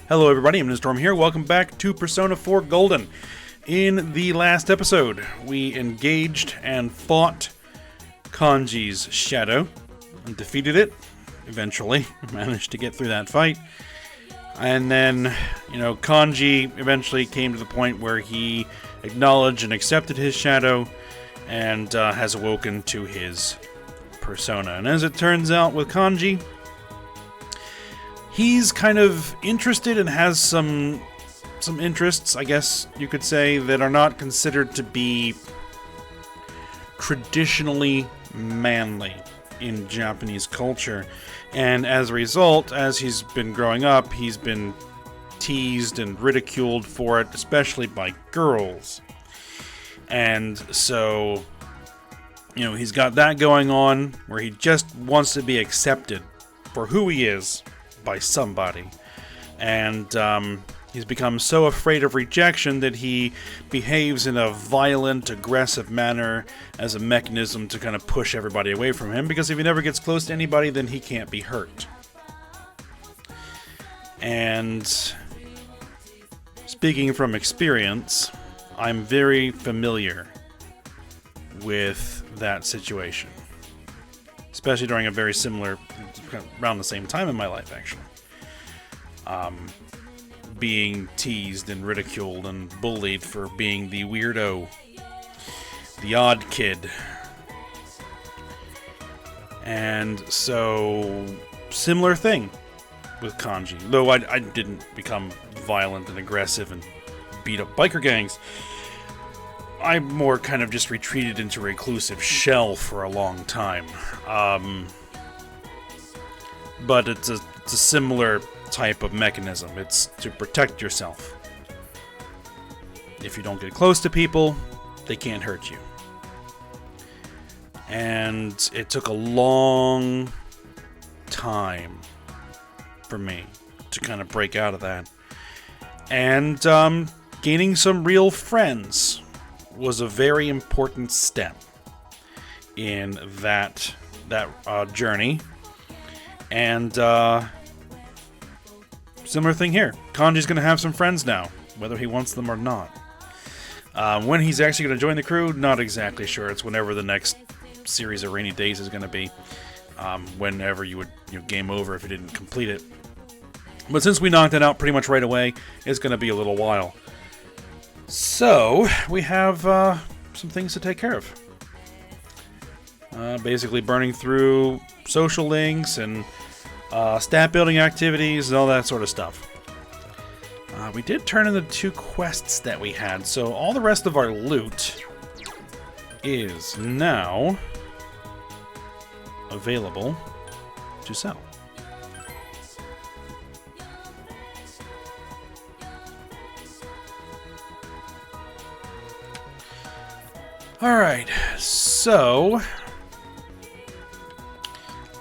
Hello everybody, I'm Storm here. Welcome back to Persona 4 Golden. In the last episode, we engaged and fought Kanji's shadow and defeated it. Eventually, managed to get through that fight. And then, Kanji eventually came to the point where he acknowledged and accepted his shadow and has awoken to his persona. And as it turns out with Kanji, he's kind of interested and has some interests, I guess you could say, that are not considered to be traditionally manly in Japanese culture. And as a result, as he's been growing up, he's been teased and ridiculed for it, especially by girls. And so, he's got that going on where he just wants to be accepted for who he is by somebody. And he's become so afraid of rejection that he behaves in a violent, aggressive manner as a mechanism to kind of push everybody away from him, because if he never gets close to anybody, then he can't be hurt. And speaking from experience, I'm very familiar with that situation. Especially during a very similar, around the same time in my life, actually. Being teased and ridiculed and bullied for being the weirdo, the odd kid. And so, similar thing with Kanji. Though I didn't become violent and aggressive and beat up biker gangs. I more kind of just retreated into a reclusive shell for a long time. But it's a similar type of mechanism. It's to protect yourself. If you don't get close to people, they can't hurt you. And it took a long time for me to kind of break out of that. And gaining some real friends was a very important step in that journey. And similar thing here. Kanji's going to have some friends now, whether he wants them or not. When he's actually going to join the crew, not exactly sure. It's whenever the next series of rainy days is going to be. Whenever you would game over if you didn't complete it. But since we knocked it out pretty much right away, it's going to be a little while. So, we have some things to take care of. Basically burning through social links and stat building activities and all that sort of stuff. We did turn in the 2 quests that we had, so all the rest of our loot is now available to sell. Alright, so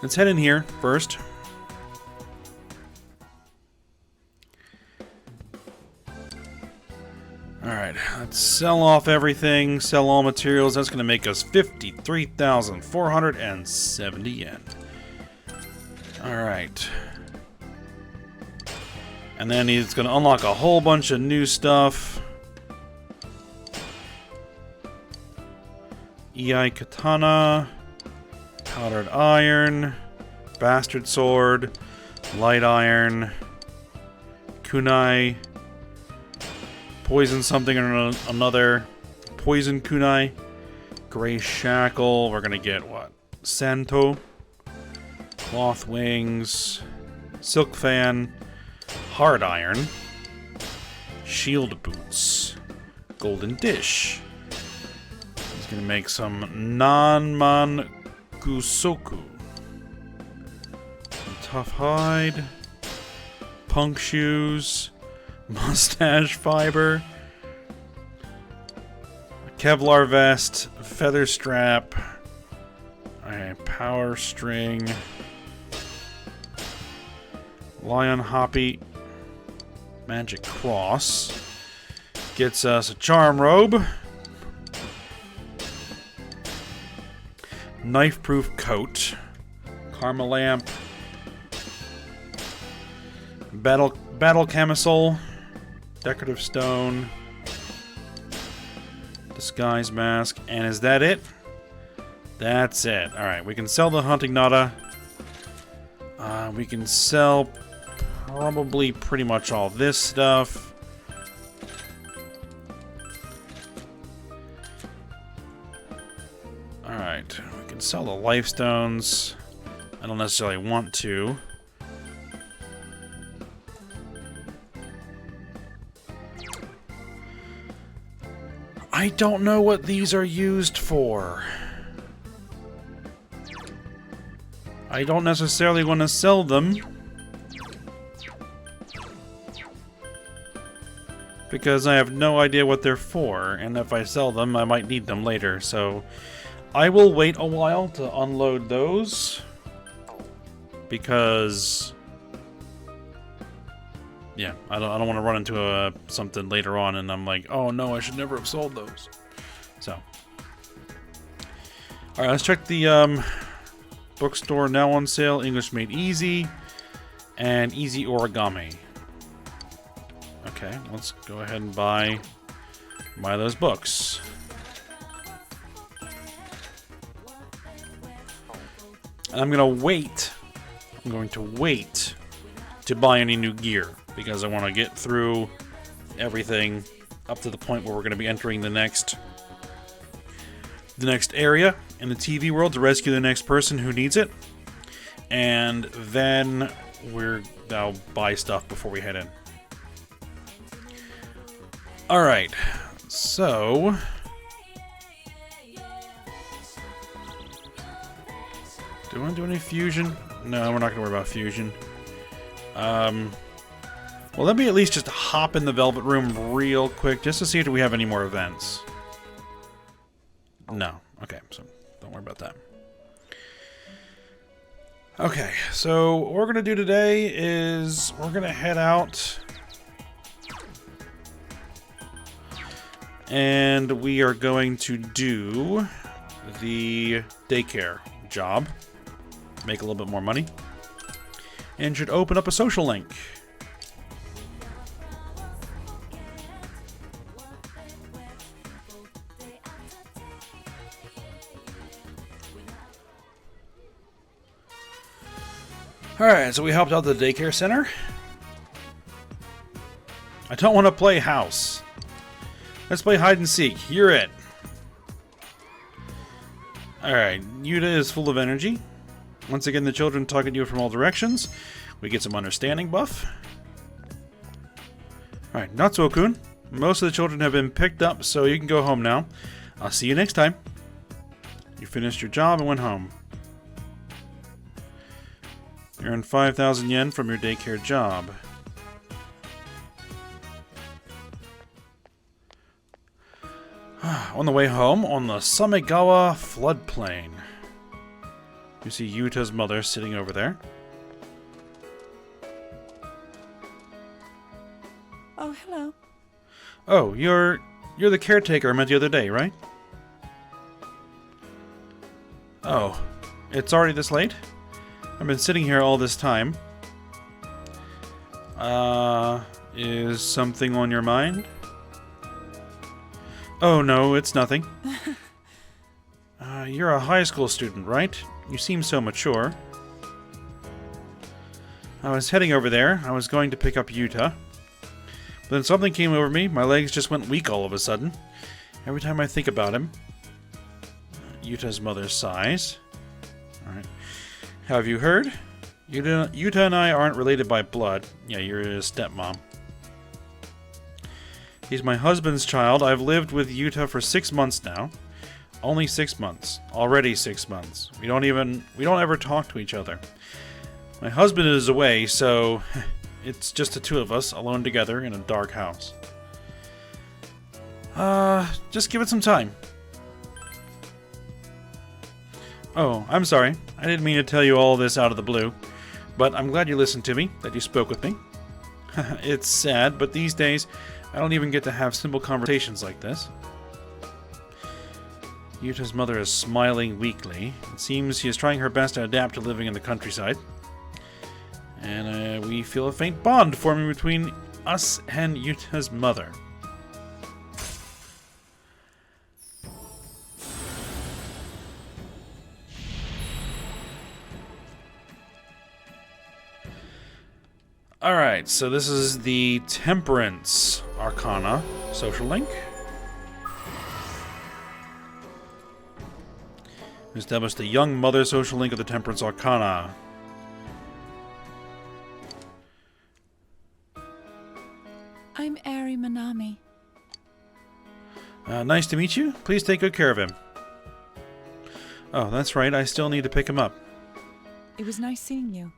let's head in here first. Alright, let's sell off everything, sell all materials. That's going to make us 53,470 yen. Alright. And then he's going to unlock a whole bunch of new stuff. EI Katana, Powdered Iron, Bastard Sword, Light Iron, Kunai, Poison something or another, Poison Kunai, Gray Shackle, we're gonna get what? Santo, Cloth Wings, Silk Fan, Hard Iron, Shield Boots, Golden Dish. He's gonna make some Nanman Gusoku, some Tough Hide, Punk Shoes, Mustache Fiber, Kevlar Vest, Feather Strap, Power String, Lion Hoppy, Magic Cross, gets us a Charm Robe, Knife-Proof Coat, Karma Lamp, Battle camisole, decorative stone, disguise mask, and is that it? That's it. Alright, we can sell the hunting nada. We can sell probably pretty much all this stuff. Alright, we can sell the life stones. I don't necessarily want to. I don't know what these are used for. I don't necessarily want to sell them, because I have no idea what they're for, and if I sell them, I might need them later, so I will wait a while to unload those, because yeah, I don't want to run into something later on and I'm like, oh no, I should never have sold those. So, alright, let's check the bookstore now on sale. English Made Easy and Easy Origami. Okay, let's go ahead and buy those books. And I'm going to wait to buy any new gear, because I want to get through everything up to the point where we're going to be entering the next area in the TV world to rescue the next person who needs it. And then I'll buy stuff before we head in. Alright, so do I want to do any fusion? No, we're not going to worry about fusion. Well, let me at least just hop in the Velvet Room real quick, just to see if we have any more events. No. Okay, so don't worry about that. Okay, so what we're going to do today is we're going to head out and we are going to do the daycare job, make a little bit more money, and should open up a social link. Alright, so we helped out the daycare center. I don't want to play house. Let's play hide and seek. You're it. Alright, Yuta is full of energy. Once again, the children talk at you from all directions. We get some understanding buff. Alright, Natsuo-kun. Most of the children have been picked up, so you can go home now. I'll see you next time. You finished your job and went home. You earned 5,000 yen from your daycare job. On the way home, on the Samegawa floodplain, you see Yuta's mother sitting over there. Oh, hello. Oh, you're the caretaker I met the other day, right? Oh, it's already this late? I've been sitting here all this time. Is something on your mind? Oh, no, it's nothing. You're a high school student, right? You seem so mature. I was heading over there. I was going to pick up Yuta. But then something came over me. My legs just went weak all of a sudden. Every time I think about him. Yuta's mother sighs. Alright. Have you heard? Yuta and I aren't related by blood. Yeah, you're his stepmom. He's my husband's child. I've lived with Yuta for 6 months now. Only 6 months. Already 6 months. We don't ever talk to each other. My husband is away, so it's just the two of us alone together in a dark house. Just give it some time. Oh, I'm sorry. I didn't mean to tell you all this out of the blue, but I'm glad you listened to me, that you spoke with me. It's sad, but these days, I don't even get to have simple conversations like this. Yuta's mother is smiling weakly. It seems she is trying her best to adapt to living in the countryside. And we feel a faint bond forming between us and Yuta's mother. Alright, so this is the Temperance Arcana social link. We established the young mother social link of the Temperance Arcana. I'm Ari Manami. Nice to meet you. Please take good care of him. Oh, that's right. I still need to pick him up. It was nice seeing you.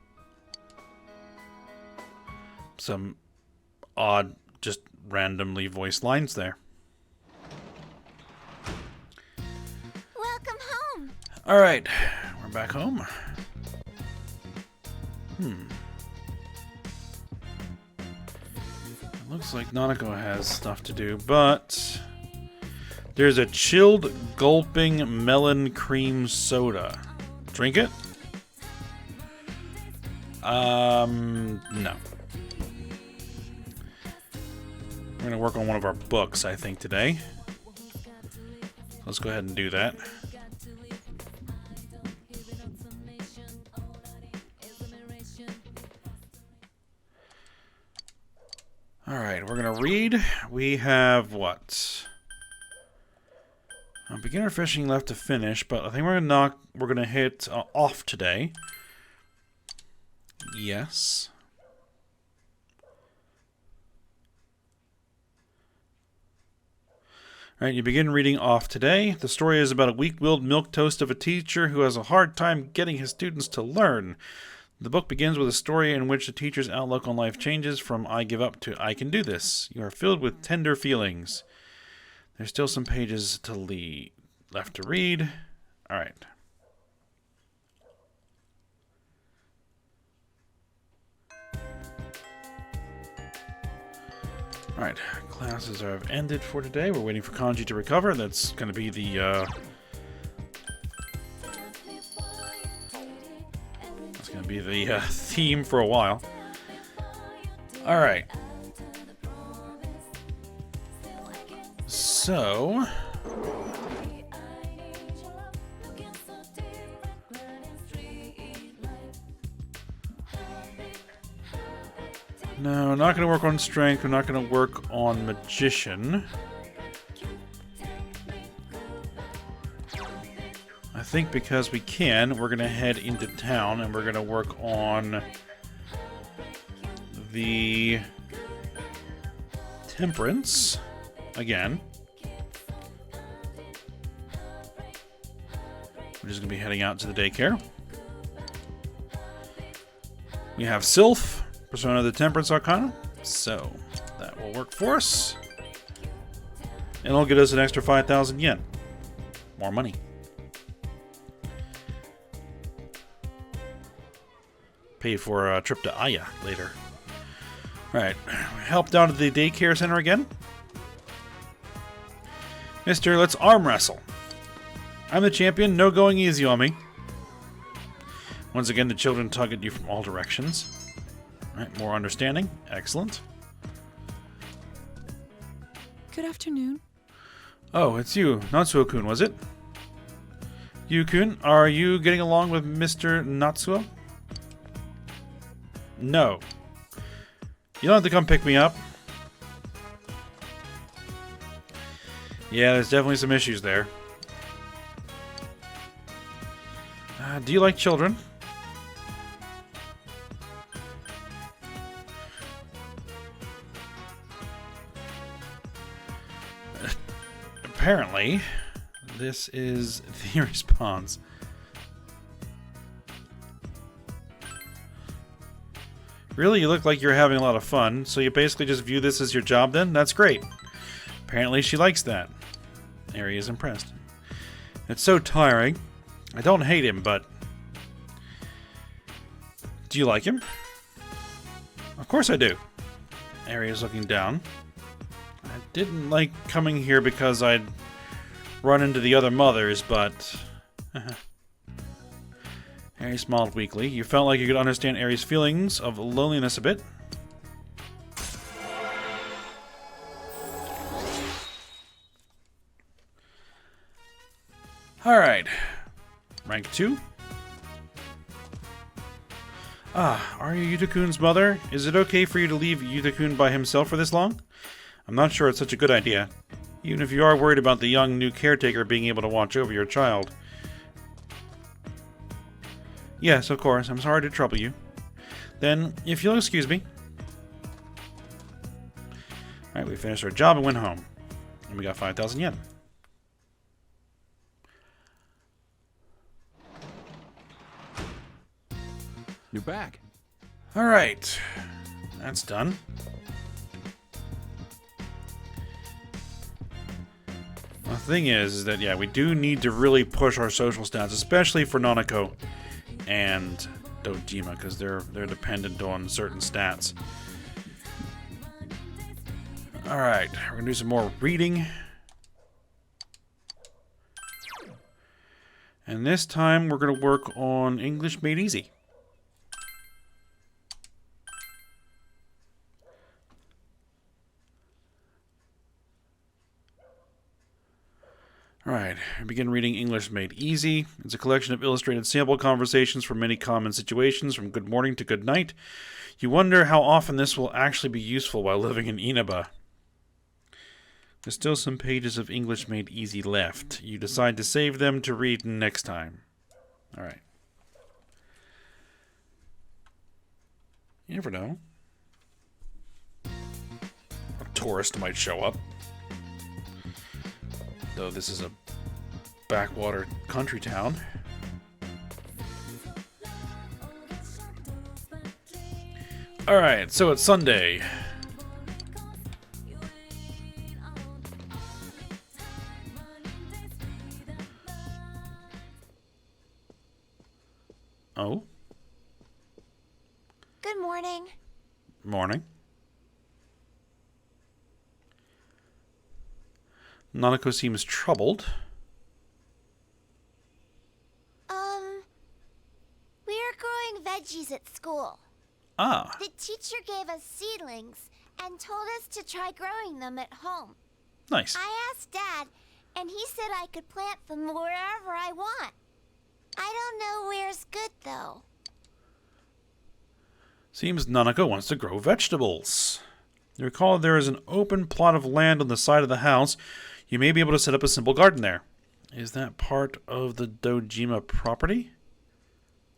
Some odd, just randomly voiced lines there. Welcome home. All right, we're back home. Looks like Nanako has stuff to do, but there's a chilled gulping melon cream soda. Drink it? No. We're gonna work on one of our books, I think, today. Let's go ahead and do that. Alright, we're gonna read. We have what? Beginner fishing left to finish, but I think we're gonna hit off today. Yes. Alright, you begin reading off today. The story is about a weak-willed milquetoast of a teacher who has a hard time getting his students to learn. The book begins with a story in which the teacher's outlook on life changes from I give up to I can do this. You are filled with tender feelings. There's still some pages left to read. Alright. Alright, classes have ended for today. We're waiting for Kanji to recover. That's going to be the, theme for a while. Alright. So... no, not going to work on strength. We're not going to work on magician. I think because we can, we're going to head into town and we're going to work on the Temperance again. We're just going to be heading out to the daycare. We have Sylph, Persona of the Temperance Arcana, so that will work for us. And it'll get us an extra 5,000 yen. More money. Pay for a trip to Aya later. Alright, helped out at the daycare center again. Mister, let's arm wrestle. I'm the champion, no going easy on me. Once again, the children tug at you from all directions. Alright, more understanding. Excellent. Good afternoon. Oh, it's you. Natsuo-kun, was it? You-kun, are you getting along with Mr. Natsuo? No. You don't have to come pick me up. Yeah, there's definitely some issues there. Do you like children? Apparently, this is the response. Really, you look like you're having a lot of fun, so you basically just view this as your job then? That's great. Apparently she likes that. Ari is impressed. It's so tiring. I don't hate him, but... do you like him? Of course I do. Ari is looking down. I didn't like coming here because I'd run into the other mothers, but... Harry smiled weakly. You felt like you could understand Harry's feelings of loneliness a bit. Alright. Rank 2. Are you Yuta-kun's mother? Is it okay for you to leave Yuta-kun by himself for this long? I'm not sure it's such a good idea. Even if you are worried about the young new caretaker being able to watch over your child. Yes, of course. I'm sorry to trouble you. Then, if you'll excuse me. Alright, we finished our job and went home. And we got 5,000 yen. You're back. Alright. That's done. The thing is that, yeah, we do need to really push our social stats, especially for Nanako and Dojima, because they're dependent on certain stats. Alright, we're going to do some more reading. And this time we're going to work on English Made Easy. Alright, I begin reading English Made Easy. It's a collection of illustrated sample conversations from many common situations, from good morning to good night. You wonder how often this will actually be useful while living in Inaba. There's still some pages of English Made Easy left. You decide to save them to read next time. Alright. You never know. A tourist might show up. Though this is a backwater country town. Alright, so it's Sunday. Oh? Good morning. Morning. Nanako seems troubled. We're growing veggies at school. Ah, The teacher gave us seedlings and told us to try growing them at home. nice. I asked Dad, and he said I could plant them wherever I want. I don't know where's good, though. Seems Nanako wants to grow vegetables. You recall there is an open plot of land on the side of the house. You may be able to set up a simple garden there. Is that part of the Dojima property?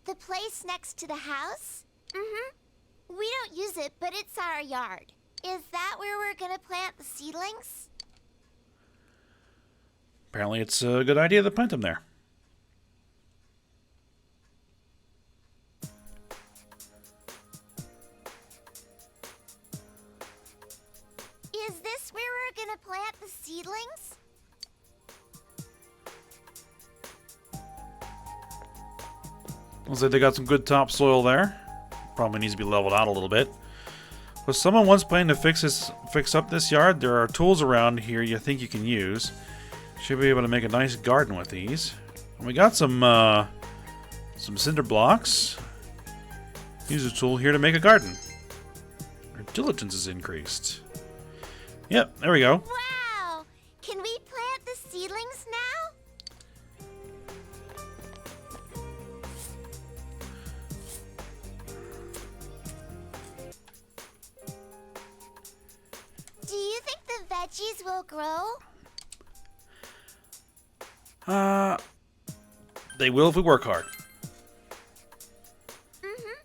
The place next to the house? Mm-hmm. We don't use it, but it's our yard. Is that where we're gonna plant the seedlings? Apparently it's a good idea to plant them there. Is this where we're gonna plant the seedlings? Looks like they got some good topsoil there. Probably needs to be leveled out a little bit. Was someone once planning to fix up this yard? There are tools around here you think you can use. Should be able to make a nice garden with these. And we got some cinder blocks. Use a tool here to make a garden. Our diligence is increased. Yep, there we go. Wow! Can we plant the seedlings now? Do you think the veggies will grow? They will if we work hard. Mm-hmm.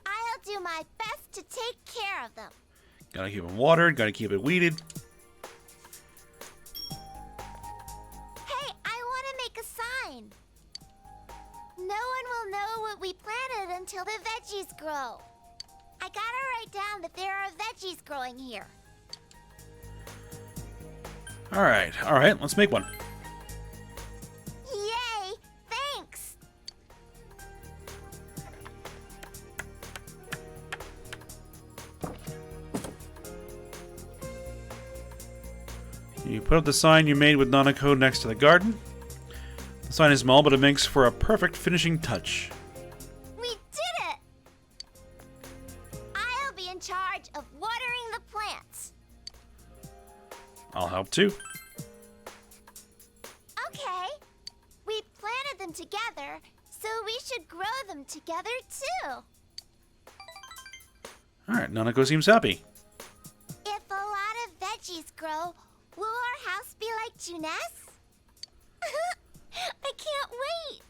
I'll do my best to take care of them. Gotta keep them watered, gotta keep it weeded. Hey, I want to make a sign. No one will know what we planted until the veggies grow. I gotta write down that there are veggies growing here. Alright, let's make one. Yay! Thanks! You put up the sign you made with Nanako next to the garden. The sign is small, but it makes for a perfect finishing touch. I'll help too. Okay. We planted them together, so we should grow them together too. Alright, Nanako seems happy. If a lot of veggies grow, will our house be like Juness? I can't wait!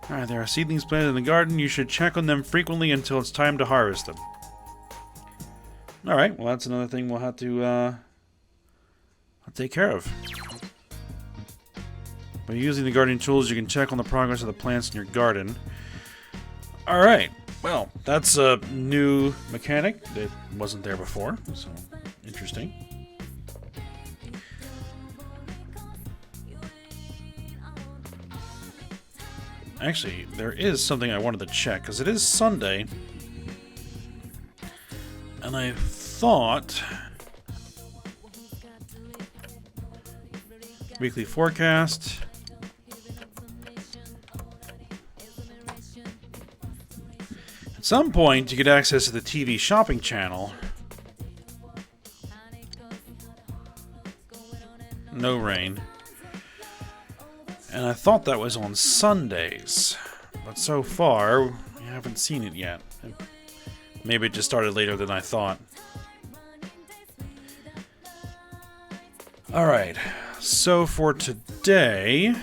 Alright, there are seedlings planted in the garden. You should check on them frequently until it's time to harvest them. Alright, well that's another thing we'll have to I'll take care of. By using the gardening tools, you can check on the progress of the plants in your garden. Alright, well, that's a new mechanic that wasn't there before, so interesting. Actually, there is something I wanted to check, because it is Sunday. And I thought... Weekly forecast. At some point, you get access to the TV shopping channel. No rain. And I thought that was on Sundays. But so far, we haven't seen it yet. Maybe it just started later than I thought. Alright, so for today...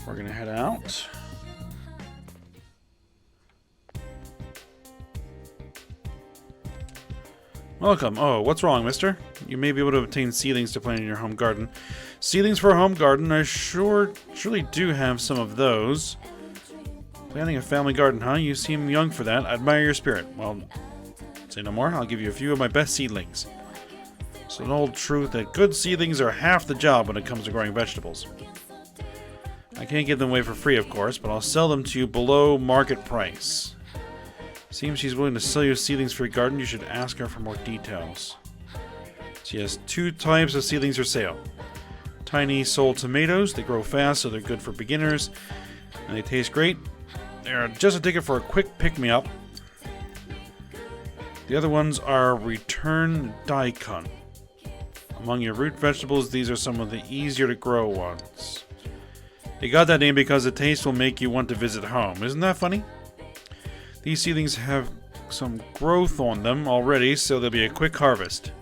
we're gonna head out. Welcome. Oh, what's wrong, mister? You may be able to obtain seedlings to plant in your home garden. Seedlings for a home garden? I surely do have some of those. Planting a family garden, huh? You seem young for that. I admire your spirit. Well, say no more. I'll give you a few of my best seedlings. It's an old truth that good seedlings are half the job when it comes to growing vegetables. I can't give them away for free, of course, but I'll sell them to you below market price. Seems she's willing to sell you seedlings for your garden. You should ask her for more details. She has 2 types of seedlings for sale. Tiny soul tomatoes. They grow fast, so they're good for beginners. And they taste great. They're just a ticket for a quick pick-me-up. The other ones are return daikon. Among your root vegetables, these are some of the easier to grow ones. They got that name because the taste will make you want to visit home. Isn't that funny? These seedlings have some growth on them already, so there'll be a quick harvest.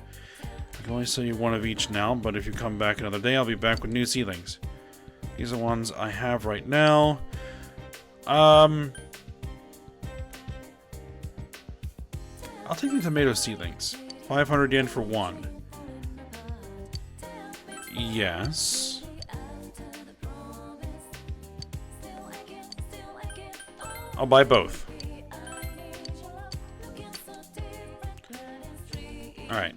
I can only sell you one of each now, but if you come back another day, I'll be back with new seedlings. These are ones I have right now. I'll take the tomato seedlings. 500 yen for one. Yes. I'll buy both. Alright.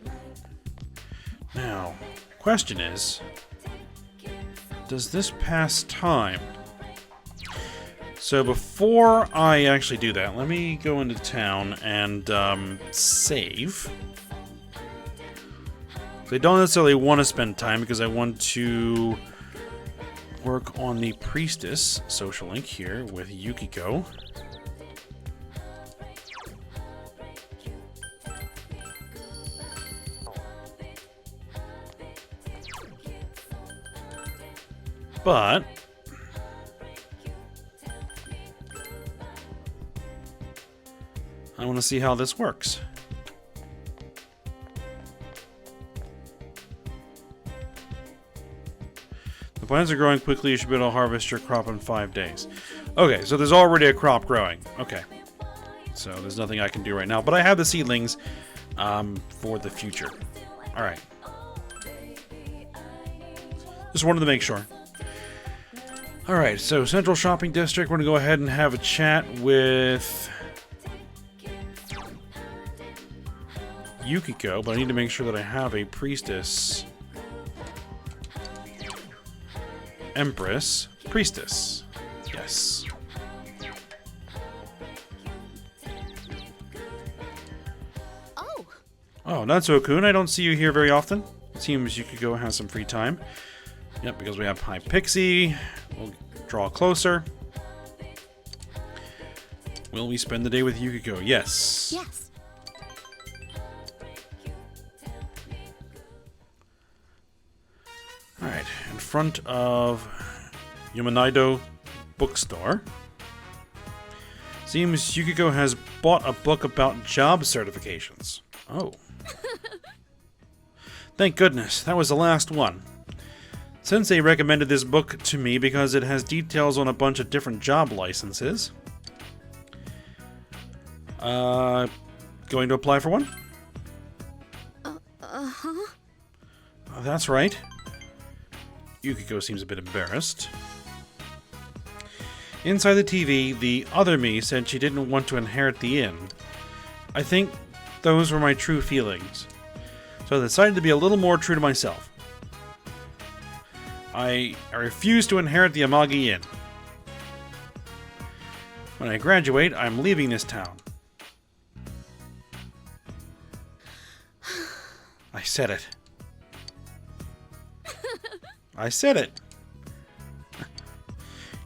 Now, question is, does this pass time? So before I actually do that, let me go into town and save. I don't necessarily want to spend time because I want to work on the priestess social link here with Yukiko. But I want to see how this works. The plants are growing quickly. You should be able to harvest your crop in 5 days. Okay, so there's already a crop growing. Okay. So there's nothing I can do right now. But I have the seedlings for the future. Alright. Just wanted to make sure. Alright, so Central Shopping District. We're going to go ahead and have a chat with Yukiko, but I need to make sure that I have a priestess. Empress. Priestess. Yes. Oh, Natsuo-kun, I don't see you here very often. It seems Yukiko has some free time. Yep, because we have High Pixie. We'll draw closer. Will we spend the day with Yukiko? Yes. Yes. Alright, in front of Yamanaido Bookstore. Seems Yukiko has bought a book about job certifications. Oh. Thank goodness, that was the last one. Sensei recommended this book to me because it has details on a bunch of different job licenses. Going to apply for one? Uh-huh. Oh, that's right. Yukiko seems a bit embarrassed. Inside the TV, the other me said she didn't want to inherit the inn. I think those were my true feelings. So I decided to be a little more true to myself. I refuse to inherit the Amagi Inn. When I graduate, I'm leaving this town. I said it. I said it.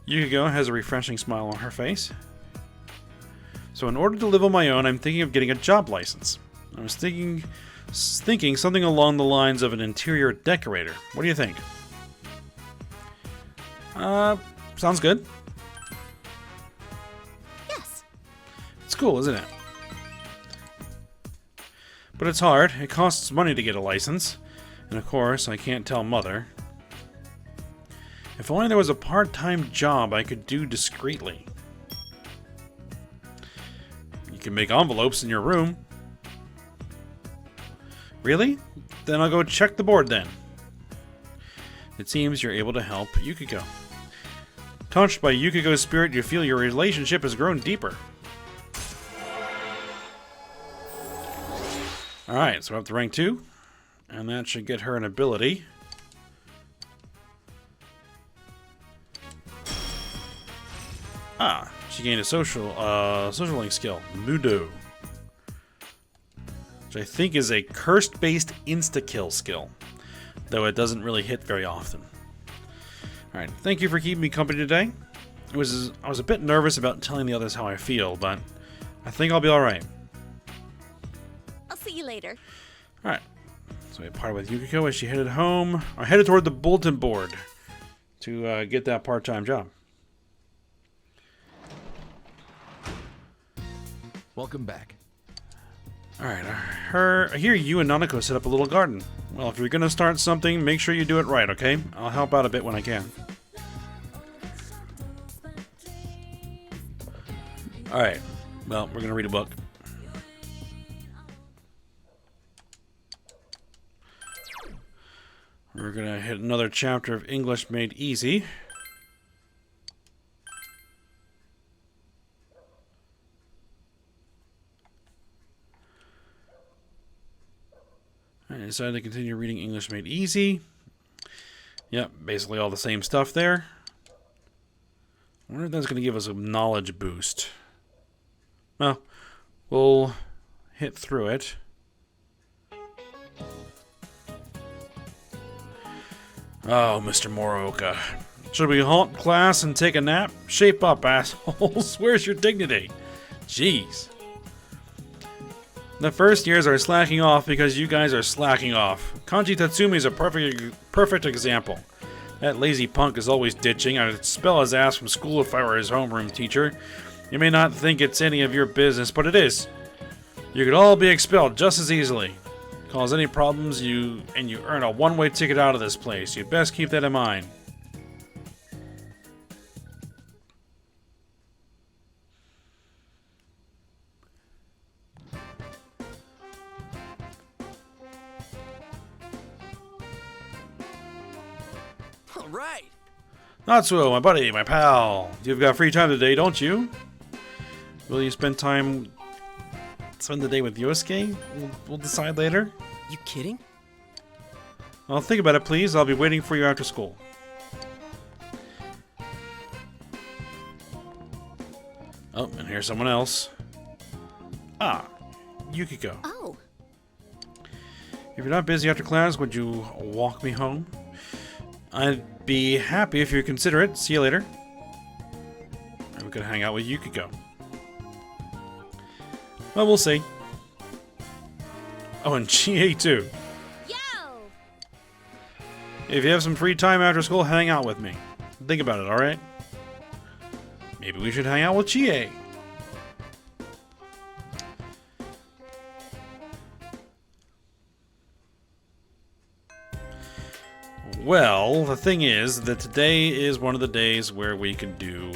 Yukiko has a refreshing smile on her face. So in order to live on my own, I'm thinking of getting a job license. I was thinking something along the lines of an interior decorator. What do you think? Sounds good. Yes. It's cool, isn't it? But it's hard. It costs money to get a license. And of course, I can't tell Mother. If only there was a part-time job I could do discreetly. You can make envelopes in your room. Really? Then I'll go check the board then. It seems you're able to help Yukiko. Touched by Yukiko's spirit, you feel your relationship has grown deeper. Alright, so we're up to rank 2. And that should get her an ability. Ah, she gained a social link skill, Mudo. Which I think is a cursed-based insta-kill skill. Though it doesn't really hit very often. Alright, thank you for keeping me company today. I was a bit nervous about telling the others how I feel, but I think I'll be alright. I'll see you later. Alright, so we parted with Yukiko as she headed home, or headed toward the bulletin board to get that part-time job. Welcome back. Alright, I hear you and Nanako set up a little garden. Well, if you're gonna start something, make sure you do it right, okay? I'll help out a bit when I can. Alright, well, we're gonna read a book. We're gonna hit another chapter of English Made Easy. I decided to continue reading English Made Easy. Yep, basically all the same stuff there. I wonder if that's going to give us a knowledge boost. Well, we'll hit through it. Oh, Mr. Morioka. Should we halt class and take a nap? Shape up, assholes. Where's your dignity? Jeez. The first years are slacking off because you guys are slacking off. Kanji Tatsumi is a perfect example. That lazy punk is always ditching. I'd expel his ass from school if I were his homeroom teacher. You may not think it's any of your business, but it is. You could all be expelled just as easily. Cause any problems and you earn a one-way ticket out of this place. You'd best keep that in mind. All right. Natsuo, my buddy, my pal. You've got free time today, don't you? Will you spend the day with Yosuke? We'll decide later. You kidding? Well, think about it, please. I'll be waiting for you after school. Oh, and here's someone else. Ah, Yukiko. Oh. If you're not busy after class, would you walk me home? I'd be happy if you consider it. See you later. And we could hang out with Yukiko. Well, we'll see. Oh, and GA too. Yo! If you have some free time after school, hang out with me. Think about it, alright? Maybe we should hang out with GA. Well, the thing is that today is one of the days where we can do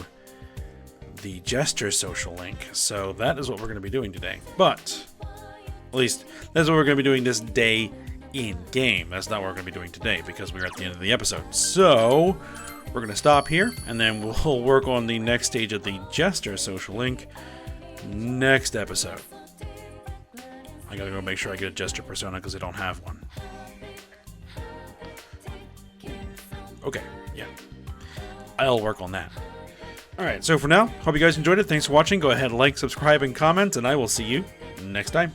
the gesture social link. So that is what we're going to be doing today. But, at least, that's what we're going to be doing this day in-game. That's not what we're going to be doing today because we're at the end of the episode. So, we're going to stop here, and then we'll work on the next stage of the gesture social link next episode. I gotta go make sure I get a gesture persona because I don't have one. Okay, yeah. I'll work on that. Alright, so for now, hope you guys enjoyed it. Thanks for watching. Go ahead, like, subscribe, and comment, and I will see you next time.